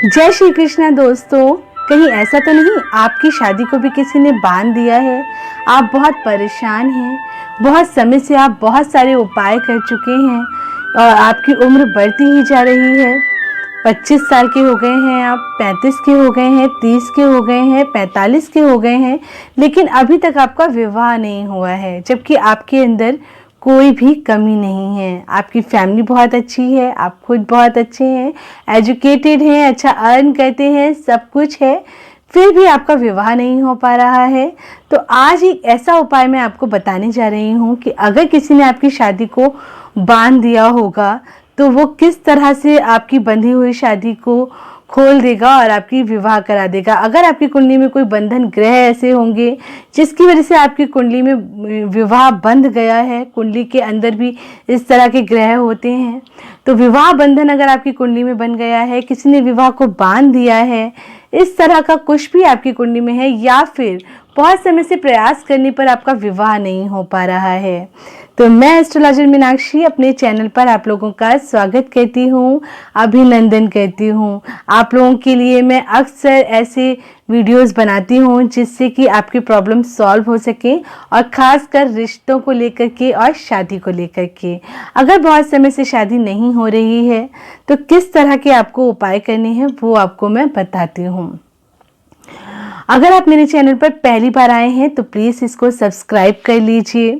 जय श्री कृष्णा दोस्तों। कहीं ऐसा तो नहीं आपकी शादी को भी किसी ने बांध दिया है? आप बहुत परेशान हैं, बहुत समय से आप बहुत सारे उपाय कर चुके हैं और आपकी उम्र बढ़ती ही जा रही है। 25 साल के हो गए हैं आप, 35 के हो गए हैं, 30 के हो गए हैं, 45 के हो गए हैं, लेकिन अभी तक आपका विवाह नहीं हुआ है, जबकि आपके अंदर कोई भी कमी नहीं है। आपकी फैमिली बहुत अच्छी है, आप खुद बहुत अच्छे हैं, एजुकेटेड हैं, अच्छा अर्न करते हैं, सब कुछ है, फिर भी आपका विवाह नहीं हो पा रहा है। तो आज एक ऐसा उपाय मैं आपको बताने जा रही हूँ कि अगर किसी ने आपकी शादी को बांध दिया होगा तो वो किस तरह से आपकी बंधी हुई शादी को खोल देगा और आपकी विवाह करा देगा। अगर आपकी कुंडली में कोई बंधन ग्रह ऐसे होंगे जिसकी वजह से आपकी कुंडली में विवाह बंध गया है, कुंडली के अंदर भी इस तरह के ग्रह होते हैं, तो विवाह बंधन अगर आपकी कुंडली में बन गया है, किसी ने विवाह को बांध दिया है, इस तरह का कुछ भी आपकी कुंडली में है, या फिर बहुत समय से प्रयास करने पर आपका विवाह नहीं हो पा रहा है, तो मैं एस्ट्रोलॉजर मीनाक्षी अपने चैनल पर आप लोगों का स्वागत करती हूँ, अभिनंदन करती हूँ। आप लोगों के लिए मैं अक्सर ऐसे वीडियोस बनाती हूँ जिससे कि आपकी प्रॉब्लम सॉल्व हो सके, और ख़ासकर रिश्तों को लेकर के और शादी को लेकर के। अगर बहुत समय से शादी नहीं हो रही है तो किस तरह के आपको उपाय करने हैं वो आपको मैं बताती हूँ। अगर आप मेरे चैनल पर पहली बार आए हैं तो प्लीज़ इसको सब्सक्राइब कर लीजिए,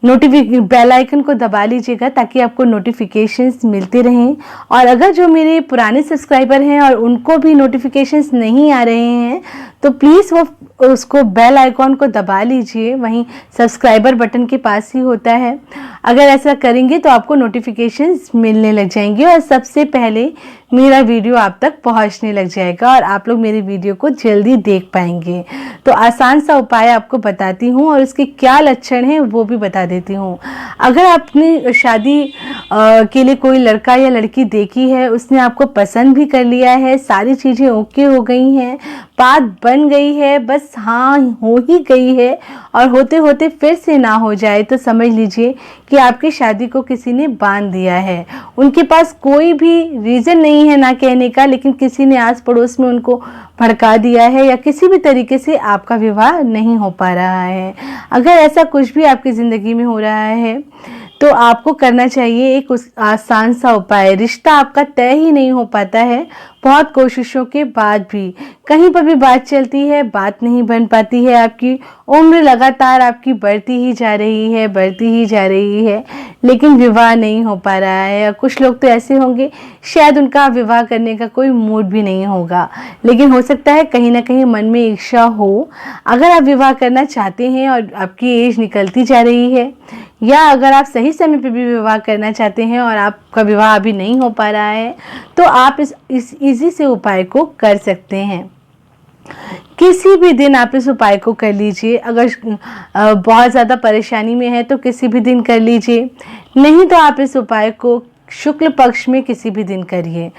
बेल आइकन को दबा लीजिएगा ताकि आपको नोटिफिकेशंस मिलते रहें। और अगर जो मेरे पुराने सब्सक्राइबर हैं और उनको भी नोटिफिकेशंस नहीं आ रहे हैं तो प्लीज़ वो उसको बेल आइकॉन को दबा लीजिए, वहीं सब्सक्राइबर बटन के पास ही होता है। अगर ऐसा करेंगे तो आपको नोटिफिकेशंस मिलने लग जाएंगे और सबसे पहले मेरा वीडियो आप तक पहुंचने लग जाएगा और आप लोग मेरे वीडियो को जल्दी देख पाएंगे। तो आसान सा उपाय आपको बताती हूँ और उसके क्या लक्षण हैं वो भी बता देती हूँ। अगर आपने शादी के लिए कोई लड़का या लड़की देखी है, उसने आपको पसंद भी कर लिया है, सारी चीज़ें ओके हो गई हैं, बात बन गई है, बस हाँ हो ही गई है और होते होते फिर से ना हो जाए, तो समझ लीजिए कि आपकी शादी को किसी ने बांध दिया है। उनके पास कोई भी रीज़न नहीं है ना कहने का, लेकिन किसी ने आस पड़ोस में उनको भड़का दिया है या किसी भी तरीके से आपका विवाह नहीं हो पा रहा है। अगर ऐसा कुछ भी आपकी ज़िंदगी में हो रहा है तो आपको करना चाहिए एक आसान सा उपाय। रिश्ता आपका तय ही नहीं हो पाता है, बहुत कोशिशों के बाद भी कहीं पर भी बात चलती है, बात नहीं बन पाती है, आपकी उम्र लगातार आपकी बढ़ती ही जा रही है, बढ़ती ही जा रही है, लेकिन विवाह नहीं हो पा रहा है। कुछ लोग तो ऐसे होंगे शायद उनका विवाह करने का कोई मूड भी नहीं होगा, लेकिन हो सकता है कहीं ना कहीं मन में इच्छा हो। अगर आप विवाह करना चाहते हैं और आपकी एज निकलती जा रही है, या अगर आप सही समय पर भी विवाह करना चाहते हैं और आपका विवाह अभी नहीं हो पा रहा है, तो आप इस इजी से उपाय को कर सकते हैं। किसी भी दिन आप इस उपाय को कर लीजिए। अगर बहुत ज़्यादा परेशानी में है तो किसी भी दिन कर लीजिए, नहीं तो आप इस उपाय को शुक्ल पक्ष में किसी भी दिन करिए।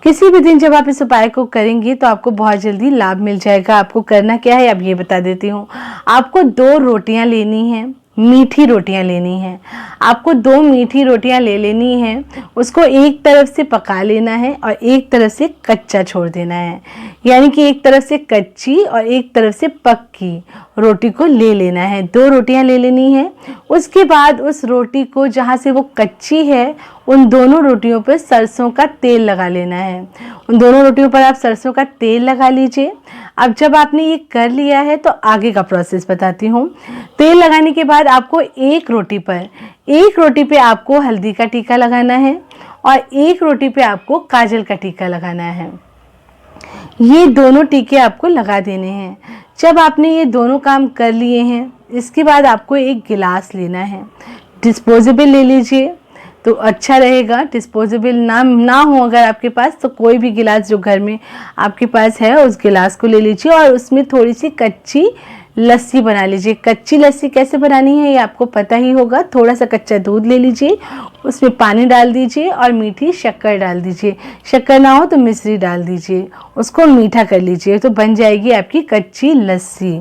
किसी भी दिन जब आप इस उपाय को करेंगे तो आपको बहुत जल्दी लाभ मिल जाएगा। आपको करना क्या है अब ये बता देती हूँ। आपको 2 रोटियां लेनी हैं, मीठी रोटियां लेनी है। आपको 2 मीठी रोटियां ले लेनी है, उसको एक तरफ से पका लेना है और एक तरफ से कच्चा छोड़ देना है, यानी कि एक तरफ से कच्ची और एक तरफ से पक्की रोटी को ले लेना है। 2 रोटियां ले लेनी है। उसके बाद उस रोटी को जहाँ से वो कच्ची है उन दोनों रोटियों पर सरसों का तेल लगा लेना है। उन दोनों रोटियों पर आप सरसों का तेल लगा लीजिए। अब जब आपने ये कर लिया है तो आगे का प्रोसेस बताती हूँ। तेल लगाने के बाद आपको एक रोटी पे आपको हल्दी का टीका लगाना है और एक रोटी पे आपको काजल का टीका लगाना है। ये दोनों टीके आपको लगा देने हैं। जब आपने ये दोनों काम कर लिए हैं, इसके बाद आपको एक गिलास लेना है। डिस्पोजेबल ले लीजिए तो अच्छा रहेगा। डिस्पोजेबल ना हो अगर आपके पास तो कोई भी गिलास जो घर में आपके पास है उस गिलास को ले लीजिए और उसमें थोड़ी सी कच्ची लस्सी बना लीजिए। कच्ची लस्सी कैसे बनानी है ये आपको पता ही होगा। थोड़ा सा कच्चा दूध ले लीजिए, उसमें पानी डाल दीजिए और मीठी शक्कर डाल दीजिए। शक्कर ना हो तो मिश्री डाल दीजिए, उसको मीठा कर लीजिए, तो बन जाएगी आपकी कच्ची लस्सी।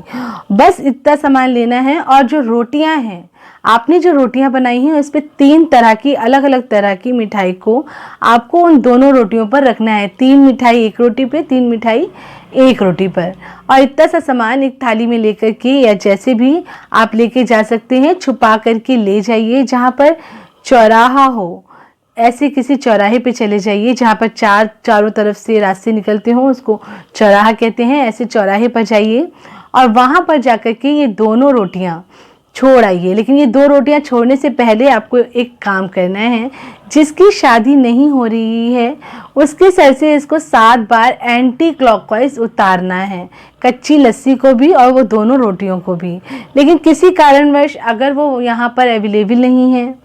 बस इतना सामान लेना है। और जो रोटियां हैं आपने जो रोटियां बनाई हैं उस पर 3 तरह की अलग अलग तरह की मिठाई को आपको उन दोनों रोटियों पर रखना है। 3 मिठाई एक रोटी पे, 3 मिठाई एक रोटी पर। और इतना सा सामान एक थाली में लेकर के या जैसे भी आप लेके जा सकते हैं, छुपा करके ले जाइए। जहाँ पर चौराहा हो, ऐसे किसी चौराहे पे चले जाइए जहाँ पर चारों तरफ से रास्ते निकलते हों, उसको चौराहा कहते हैं। ऐसे चौराहे पर जाइए और वहाँ पर जाकर के ये दोनों रोटियाँ छोड़ आइए। लेकिन ये 2 रोटियां छोड़ने से पहले आपको एक काम करना है। जिसकी शादी नहीं हो रही है उसके सर से इसको 7 बार एंटी क्लॉकवाइज उतारना है, कच्ची लस्सी को भी और वो दोनों रोटियों को भी। लेकिन किसी कारणवश अगर वो यहाँ पर अवेलेबल नहीं है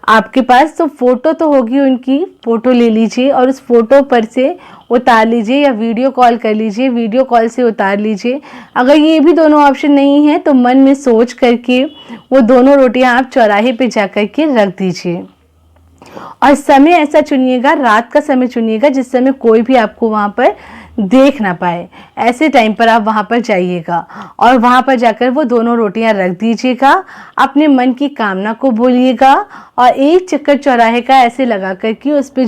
आपके पास, तो फ़ोटो तो होगी उनकी, फ़ोटो ले लीजिए और उस फोटो पर से उतार लीजिए या वीडियो कॉल कर लीजिए, वीडियो कॉल से उतार लीजिए। अगर ये भी दोनों ऑप्शन नहीं है तो मन में सोच करके वो दोनों रोटियां आप चौराहे पे जा कर के रख दीजिए। और समय ऐसा चुनिएगा, रात का समय चुनिएगा जिस समय कोई भी आपको वहाँ पर देख ना पाए। ऐसे टाइम पर आप वहाँ पर जाइएगा और वहाँ पर जाकर वो दोनों रोटियां रख दीजिएगा। अपने मन की कामना को बोलिएगा और एक चक्कर चौराहे का ऐसे लगा कर कि उस पर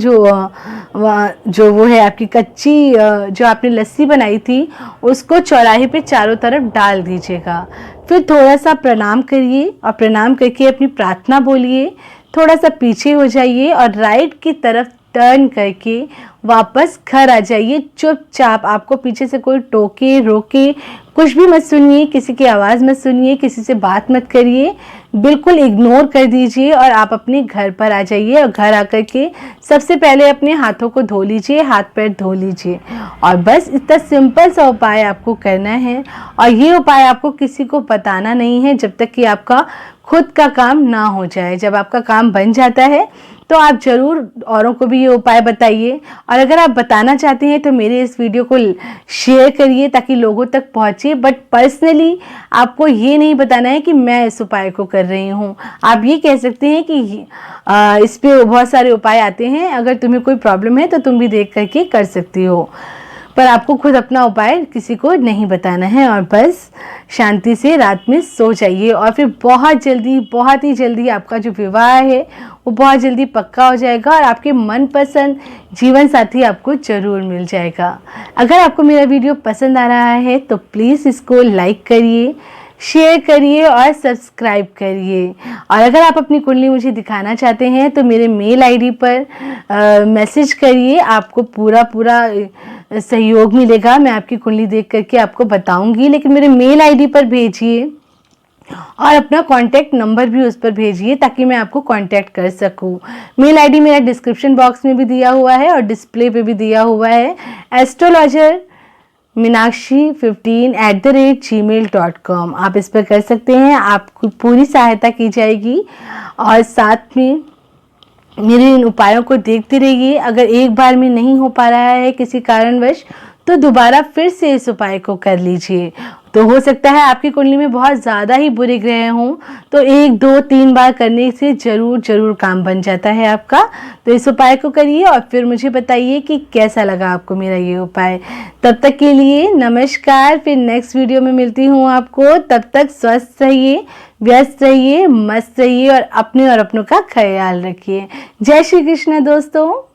जो वो है आपकी कच्ची जो आपने लस्सी बनाई थी उसको चौराहे पे चारों तरफ डाल दीजिएगा। फिर थोड़ा सा प्रणाम करिए और प्रणाम करके अपनी प्रार्थना बोलिए। थोड़ा सा पीछे हो जाइए और राइट की तरफ टर्न करके वापस घर आ जाइए चुपचाप। आपको पीछे से कोई टोके रोके कुछ भी मत सुनिए, किसी की आवाज़ मत सुनिए, किसी से बात मत करिए, बिल्कुल इग्नोर कर दीजिए और आप अपने घर पर आ जाइए। और घर आकर के सबसे पहले अपने हाथों को धो लीजिए, हाथ पैर धो लीजिए। और बस इतना सिंपल सा उपाय आपको करना है और ये उपाय आपको किसी को बताना नहीं है जब तक कि आपका खुद का काम ना हो जाए। जब आपका काम बन जाता है तो आप ज़रूर औरों को भी ये उपाय बताइए। और अगर आप बताना चाहते हैं तो मेरे इस वीडियो को शेयर करिए ताकि लोगों तक पहुँचे। बट पर्सनली आपको ये नहीं बताना है कि मैं इस उपाय को कर रही हूँ। आप ये कह सकते हैं कि इस पे बहुत सारे उपाय आते हैं, अगर तुम्हें कोई प्रॉब्लम है तो तुम भी देख करके कर सकती हो, पर आपको खुद अपना उपाय किसी को नहीं बताना है। और बस शांति से रात में सो जाइए और फिर बहुत ही जल्दी आपका जो विवाह है वो बहुत जल्दी पक्का हो जाएगा और आपके मनपसंद जीवन साथी आपको ज़रूर मिल जाएगा। अगर आपको मेरा वीडियो पसंद आ रहा है तो प्लीज़ इसको लाइक करिए, शेयर करिए और सब्सक्राइब करिए। और अगर आप अपनी कुंडली मुझे दिखाना चाहते हैं तो मेरे मेल आईडी पर मैसेज करिए, आपको पूरा सहयोग मिलेगा। मैं आपकी कुंडली देख करके आपको बताऊंगी, लेकिन मेरे मेल आईडी पर भेजिए और अपना कांटेक्ट नंबर भी उस पर भेजिए ताकि मैं आपको कांटेक्ट कर सकूं। मेल आईडी मेरा डिस्क्रिप्शन बॉक्स में भी दिया हुआ है और डिस्प्ले पे भी दिया हुआ है, एस्ट्रोलॉजर मीनाक्षी15@gmail.com। आप इस पर कर सकते हैं, आपको पूरी सहायता की जाएगी। और साथ में मेरे इन उपायों को देखते रहिए। अगर एक बार में नहीं हो पा रहा है किसी कारणवश तो दोबारा फिर से इस उपाय को कर लीजिए। तो हो सकता है आपकी कुंडली में बहुत ज़्यादा ही बुरे ग्रह हों, तो 1, 2, 3 बार करने से ज़रूर काम बन जाता है आपका। तो इस उपाय को करिए और फिर मुझे बताइए कि कैसा लगा आपको मेरा ये उपाय। तब तक के लिए नमस्कार, फिर नेक्स्ट वीडियो में मिलती हूँ आपको। तब तक स्वस्थ रहिए, व्यस्त रहिए, मस्त रहिए और अपने और अपनों का ख्याल रखिए। जय श्री कृष्ण दोस्तों।